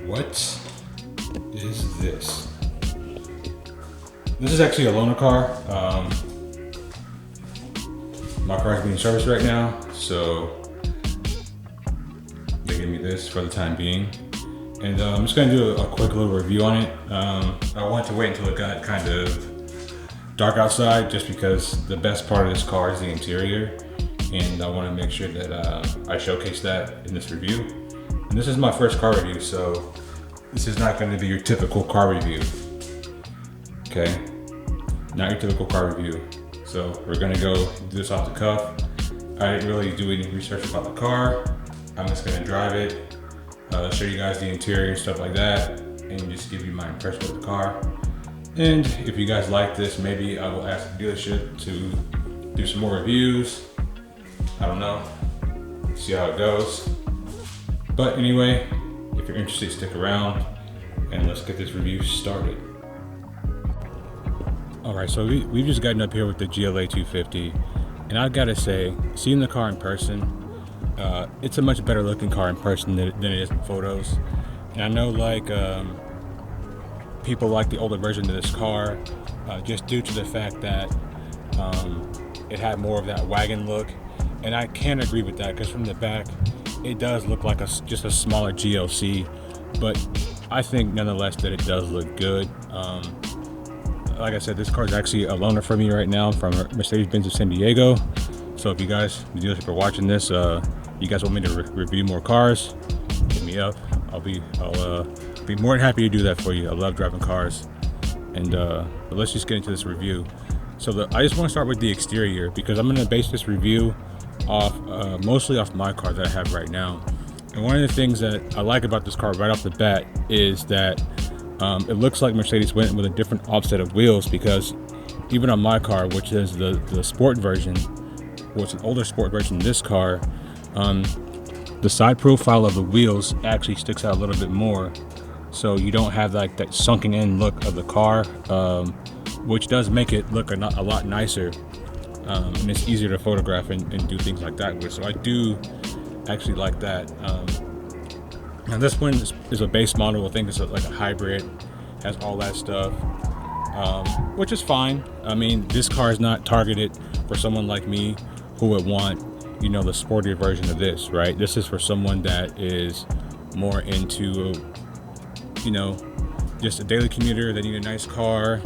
What is this? This is actually a loaner car. My car is being serviced right now, so they gave me this for the time being. And I'm just gonna do a quick little review on it. I wanted to wait until it got kind of dark outside, just because the best part of this car is the interior, and I want to make sure that I showcase that in this review. And this is my first car review, so this is not going to be your typical car review. Okay, not your typical car review. So we're gonna go do this off the cuff. I didn't really do any research about the car. I'm just gonna drive it, show you guys the interior and stuff like that, and just give you my impression of the car. And if you guys like this, maybe I will ask the dealership to do some more reviews. I don't know, see how it goes. But anyway, if you're interested, stick around and let's get this review started. All right, so we've just gotten up here with the GLA 250, and I gotta say, seeing the car in person, it's a much better looking car in person than it is in photos. And I know people like the older version of this car, just due to the fact that it had more of that wagon look. And I can agree with that, because from the back, it does look like just a smaller GLC, but I think nonetheless that it does look good. Like I said, this car is actually a loaner for me right now from Mercedes-Benz of San Diego. So if you guys, the dealers, are watching this, you guys want me to review more cars, hit me up. I'll be more than happy to do that for you. I love driving cars. And but let's just get into this review. So I just want to start with the exterior, because I'm going to base this review off mostly off my car that I have right now. And one of the things that I like about this car right off the bat is that it looks like Mercedes went with a different offset of wheels, because even on my car, which is the sport version, or it's an older sport version of this car, the side profile of the wheels actually sticks out a little bit more, so you don't have like that sunken in look of the car, which does make it look a lot nicer, and it's easier to photograph and do things like that with. So I do actually like that. Now this one is a base model. I think it's like a hybrid, has all that stuff, which is fine. I mean, this car is not targeted for someone like me who would want, the sportier version of this, right? This is for someone that is more into, just a daily commuter. They need a nice car.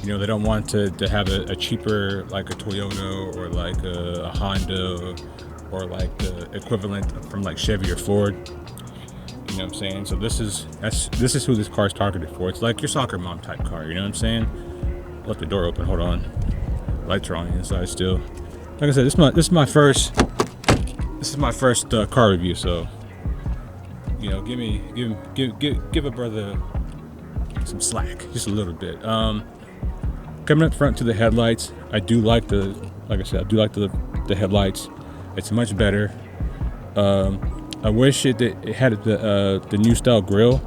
They don't want to have a cheaper, like a Toyota or like a Honda or like the equivalent from like Chevy or Ford. You know what I'm saying? So this is who this car is targeted for. It's like your soccer mom type car. You know what I'm saying? Left the door open. Hold on. Lights are on the inside still. Like I said, this is my first car review. So give a brother some slack, just a little bit. Coming up front to the headlights, I do like the headlights. It's much better. I wish it had the new style grille,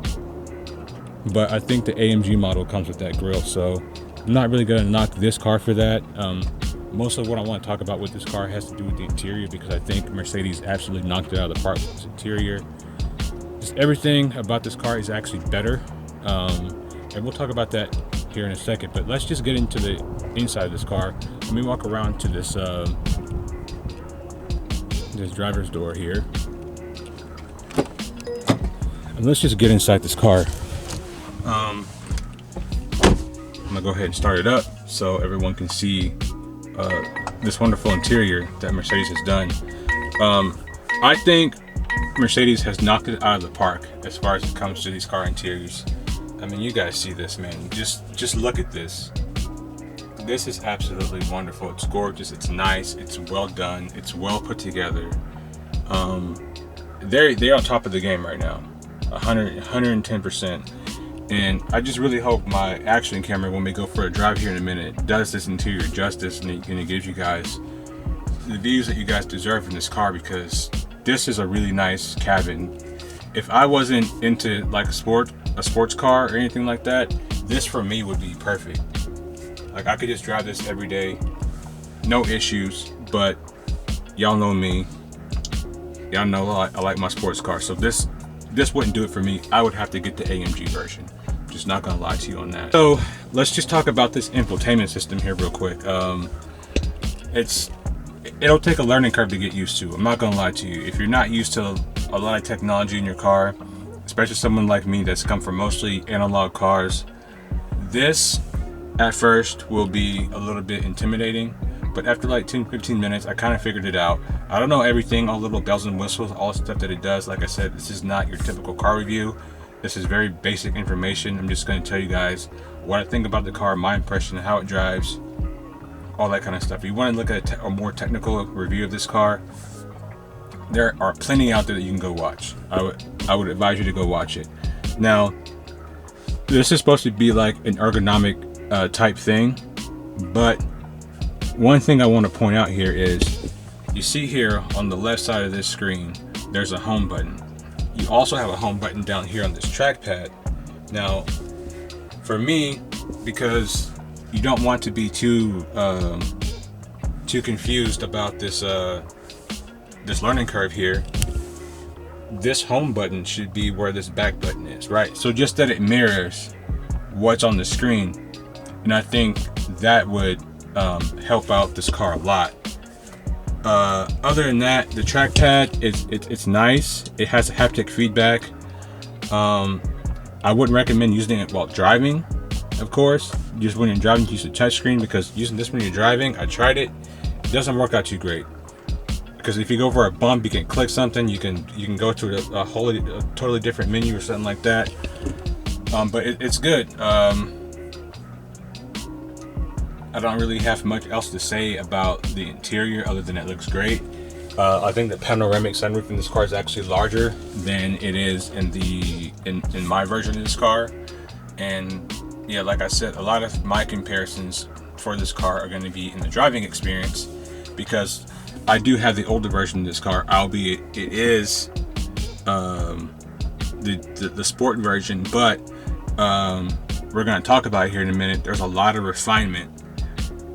but I think the AMG model comes with that grille, so I'm not really gonna knock this car for that. Most of what I want to talk about with this car has to do with the interior, because I think Mercedes absolutely knocked it out of the park with this interior. Just everything about this car is actually better, and we'll talk about that here in a second. But let's just get into the inside of this car. Let me walk around to this driver's door here. And let's just get inside this car. I'm gonna go ahead and start it up so everyone can see this wonderful interior that Mercedes has done. I think Mercedes has knocked it out of the park as far as it comes to these car interiors. I mean, you guys see this, man. Just look at this. This is absolutely wonderful. It's gorgeous. It's nice. It's well done. It's well put together. They're on top of the game right now, 110%. And I just really hope my action camera, when we go for a drive here in a minute, does this interior justice, and it gives you guys the views that you guys deserve in this car, because this is a really nice cabin. If I wasn't into like a sports car or anything like that, this for me would be perfect. Like, I could just drive this every day, no issues. But y'all know me, y'all know I like my sports car, so this this wouldn't do it for me. I would have to get the AMG version. Just not gonna lie to you on that. So let's just talk about this infotainment system here real quick. It'll take a learning curve to get used to. I'm not gonna lie to you. If you're not used to a lot of technology in your car, especially someone like me that's come from mostly analog cars, this at first will be a little bit intimidating, but after like 10-15 minutes I kind of figured it out. I don't know everything, all little bells and whistles, all the stuff that it does. Like I said, this is not your typical car review. This is very basic information. I'm just going to tell you guys what I think about the car, my impression, how it drives, all that kind of stuff. If you want to look at a more technical review of this car, there are plenty out there that you can go watch. I would advise you to go watch it. Now, this is supposed to be like an ergonomic type thing, but one thing I want to point out here is, you see here on the left side of this screen, there's a home button. You also have a home button down here on this trackpad. Now, for me, because you don't want to be too confused about this this learning curve here, this home button should be where this back button is, right? So just that it mirrors what's on the screen, and I think that would help out this car a lot. Other than that, the trackpad it's nice. It has haptic feedback. I wouldn't recommend using it while driving, of course. Just when you're driving, use the touchscreen, because using this when you're driving, I tried it, it doesn't work out too great. Because if you go for a bump, you can click something, you can go to a totally different menu or something like that. But it's good. I don't really have much else to say about the interior other than it looks great. I think the panoramic sunroof in this car is actually larger than it is in my version of this car. And yeah, like I said, a lot of my comparisons for this car are going to be in the driving experience, because I do have the older version of this car, albeit it is the sport version. But we're going to talk about it here in a minute. There's a lot of refinement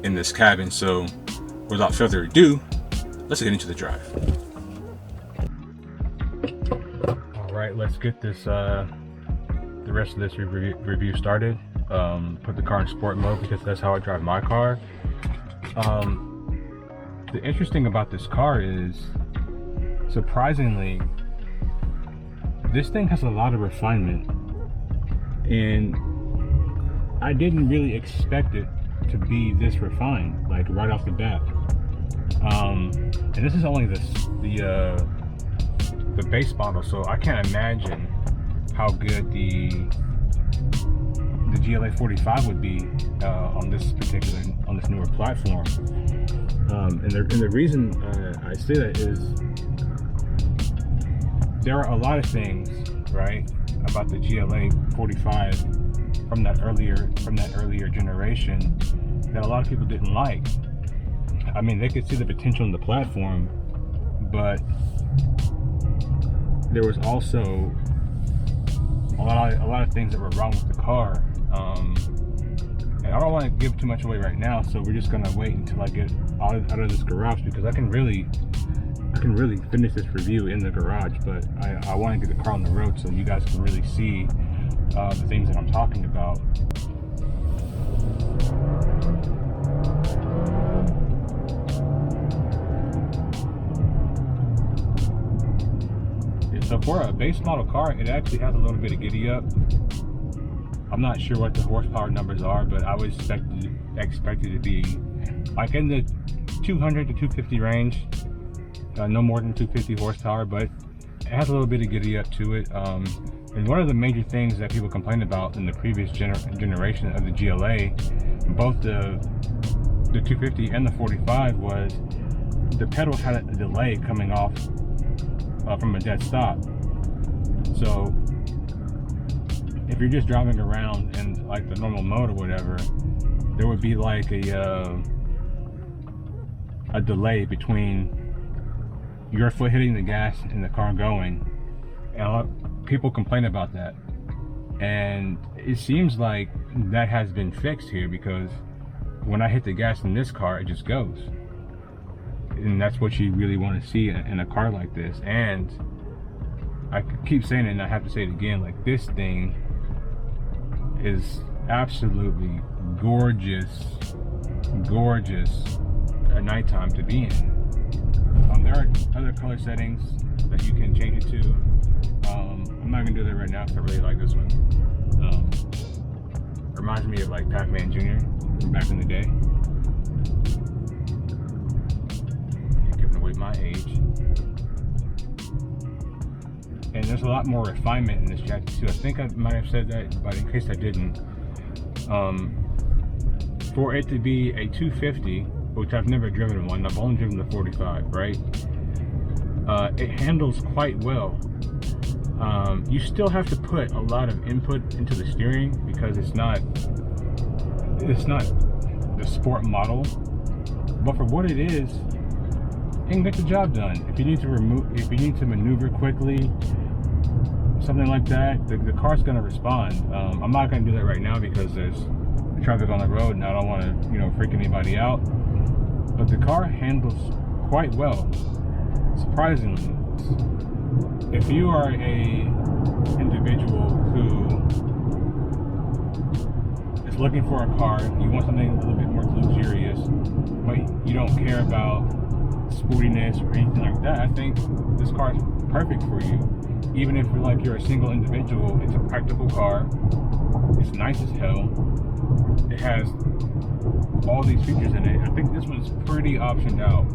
in this cabin. So without further ado, let's get into the drive. All right, let's get this the rest of this review started. Put the car in sport mode because that's how I drive my car. The interesting about this car is, surprisingly, this thing has a lot of refinement, and I didn't really expect it to be this refined, like right off the bat. And this is only the base model, so I can't imagine how good the GLA 45 would be on this newer platform. And the reason I say that is, there are a lot of things, right, about the GLA 45 from that earlier generation that a lot of people didn't like. I mean, they could see the potential in the platform, but there was also a lot of things that were wrong with the car. And I don't want to give too much away right now, so we're just gonna wait until I get out of this garage, because I can really finish this review in the garage. But I want to get the car on the road so you guys can really see the things that I'm talking about. So for a base model car, it actually has a little bit of giddy up. I'm not sure what the horsepower numbers are, but I would expect it to be like in the 200 to 250 range. No more than 250 horsepower, but it has a little bit of giddy up to it. And one of the major things that people complained about in the previous generation of the GLA, both the 250 and the 45, was the pedals had a delay coming off from a dead stop. So if you're just driving around in like the normal mode or whatever, there would be like a delay between your foot hitting the gas and the car going. And a lot of people complain about that, and it seems like that has been fixed here, because when I hit the gas in this car, it just goes. And that's what you really want to see in a car like this. And I keep saying it and I have to say it again, like this thing is absolutely gorgeous at nighttime to be in. There are other color settings that you can change it to. I'm not gonna do that right now because I really like this one. Reminds me of like Pac-Man Jr. from back in the day. Giving away my age. And there's a lot more refinement in this jacket too. I think I might have said that, but in case I didn't, for it to be a 250, which I've never driven one, I've only driven the 45, right? It handles quite well. You still have to put a lot of input into the steering because it's not the sport model, but for what it is, it can get the job done. If you need to maneuver quickly, something like that, the car's gonna respond. I'm not gonna do that right now because there's traffic on the road and I don't want to, freak anybody out. But the car handles quite well, surprisingly. If you are a individual who is looking for a car, you want something a little bit more luxurious, but you don't care about sportiness or anything like that, I think this car is perfect for you. Even if you're a single individual, it's a practical car. It's nice as hell. It has all these features in it. I think this one's pretty optioned out.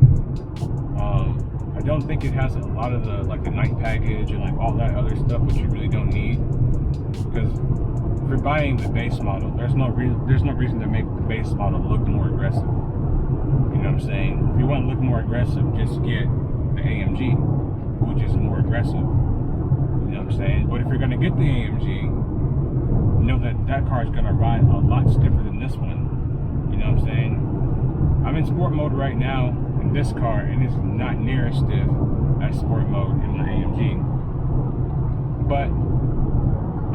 I don't think it has a lot of the night package and all that other stuff which you really don't need. Because if you're buying the base model, there's no reason to make the base model look more aggressive. You know what I'm saying? If you want to look more aggressive, just get the AMG, which is more aggressive. You know what I'm saying? But if you're gonna get the AMG, know that car is gonna ride a lot stiffer than this one. You know what I'm saying? I'm in sport mode right now in this car, and it's not near as stiff as sport mode in my AMG. But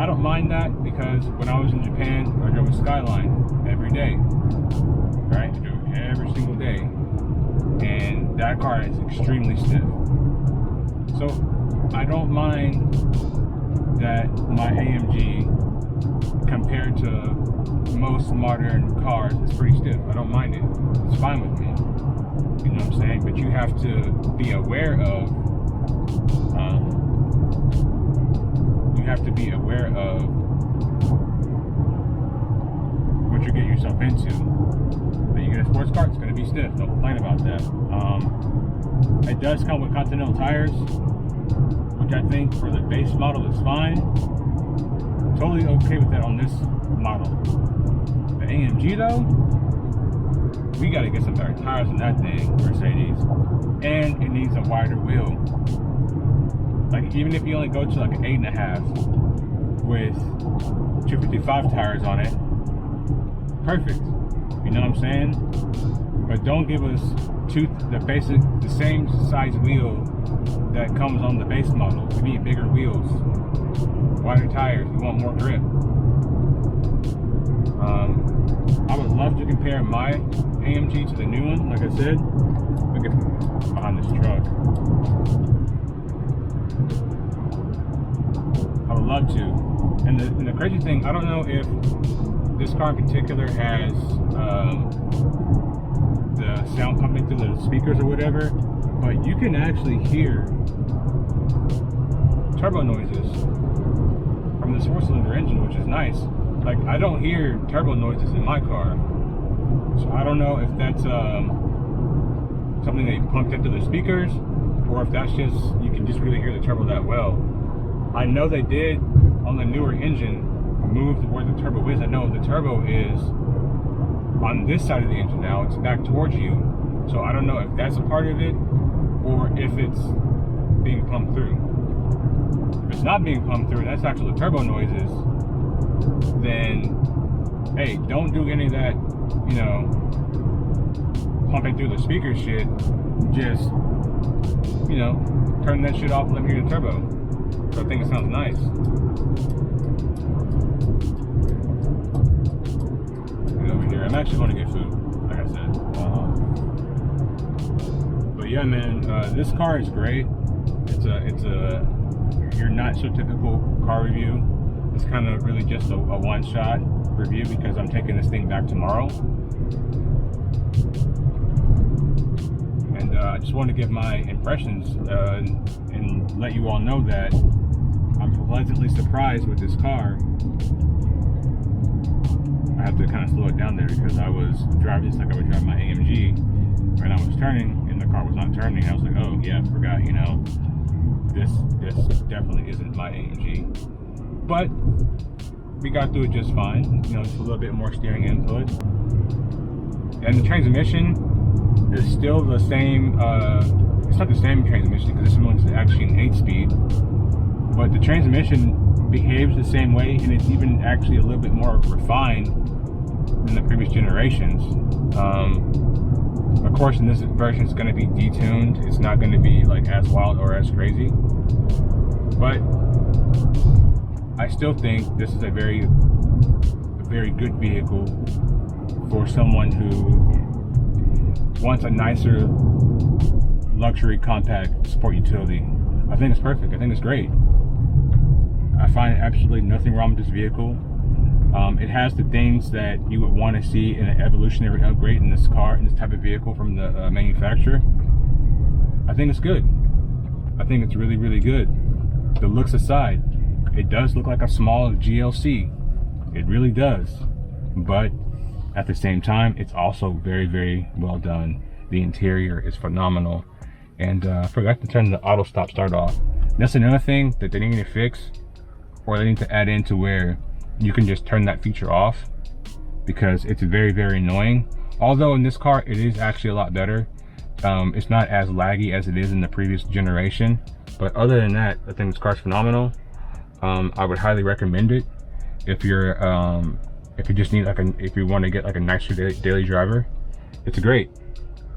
I don't mind that because when I was in Japan, I drove a Skyline every day. Right? I drove every single day, and that car is extremely stiff. So I don't mind that my AMG, compared to most modern cars, is pretty stiff. I don't mind it. It's fine with me. You know what I'm saying? But you have to be aware of what you're getting yourself into. When you get a sports car, it's going to be stiff. Don't complain about that. It does come with Continental tires, which I think for the base model is fine. Totally okay with that on this model. The AMG though, we got to get some better tires on that thing, Mercedes. And it needs a wider wheel. Even if you only go to an 8.5 with 255 tires on it, perfect. You know what I'm saying? But don't give us the same size wheel that comes on the base model. We need bigger wheels, wider tires. We want more grip. I would love to compare my AMG to the new one. Like I said, look at behind this truck. I would love to. And the crazy thing, I don't know if this car in particular has the sound pumping through the speakers or whatever, but you can actually hear turbo noises from this 4-cylinder engine, which is nice. I don't hear turbo noises in my car, so I don't know if that's something they pumped into the speakers, or if that's just, you can just really hear the turbo that well. I know they did on the newer engine move to where the turbo is. I know the turbo is on this side of the engine now. It's back towards you. So I don't know if that's a part of it or if it's being pumped through. If it's not being pumped through, that's actually the turbo noises, then hey, don't do any of that, pumping through the speaker shit. Just, turn that shit off and let me hear the turbo. So I think it sounds nice. Over here, I'm actually going to get food, like I said. But yeah, man, this car is great. It's a your not so typical car review. It's kind of really just a one-shot review because I'm taking this thing back tomorrow. And I just want to give my impressions and let you all know that I'm pleasantly surprised with this car. I have to kind of slow it down there because I was driving just like I would drive my AMG, and I was turning and the car was not turning. I was like, oh yeah, I forgot, you know, this definitely isn't my AMG. But we got through it just fine. You know, just a little bit more steering input. And the transmission is still the same, it's not the same transmission because this one's actually an 8-speed. But the transmission behaves the same way, and it's even actually a little bit more refined than the previous generations. Of course, in this version, it's going to be detuned. It's not going to be like as wild or as crazy. But I still think this is a very good vehicle for someone who wants a nicer luxury compact sport utility. I think it's perfect. I think it's great. I find absolutely nothing wrong with this vehicle. It has the things that you would want to see in an evolutionary upgrade in this car, in this type of vehicle from the manufacturer. I think it's good. I think it's really, really good. The looks aside, it does look like a small GLC. It really does. But at the same time, it's also very, very well done. The interior is phenomenal. And I forgot to turn the auto stop start off. That's another thing that they need to fix, or they need to add in to where you can just turn that feature off, because it's very, very annoying. Although in this car, it is actually a lot better. It's not as laggy as it is in the previous generation. But other than that, I think this car's phenomenal. I would highly recommend it if you're if you just need like if you want to get like a nicer daily driver. It's great.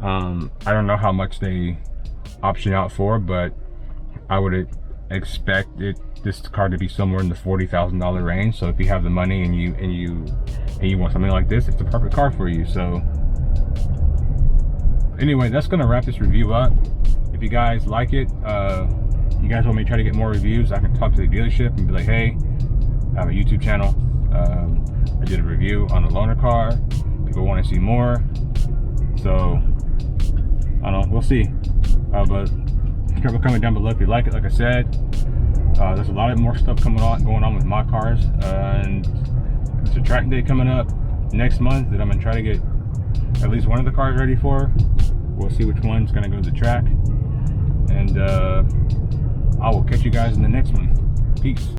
I don't know how much they option out for, but I would expect this car to be somewhere in the $40,000 range. So if you have the money and you want something like this, it's the perfect car for you. So anyway, that's gonna wrap this review up. If you guys like it, you guys want me to try to get more reviews, I can talk to the dealership and be like, hey, I have a YouTube channel. I did a review on a loaner car. People want to see more. So I don't know, we'll see. But comment down below if you like it. Like I said, there's a lot of more stuff going on with my cars, and there's a track day coming up next month that I'm gonna try to get at least one of the cars ready for. We'll see which one's gonna go to the track, and I will catch you guys in the next one. Peace.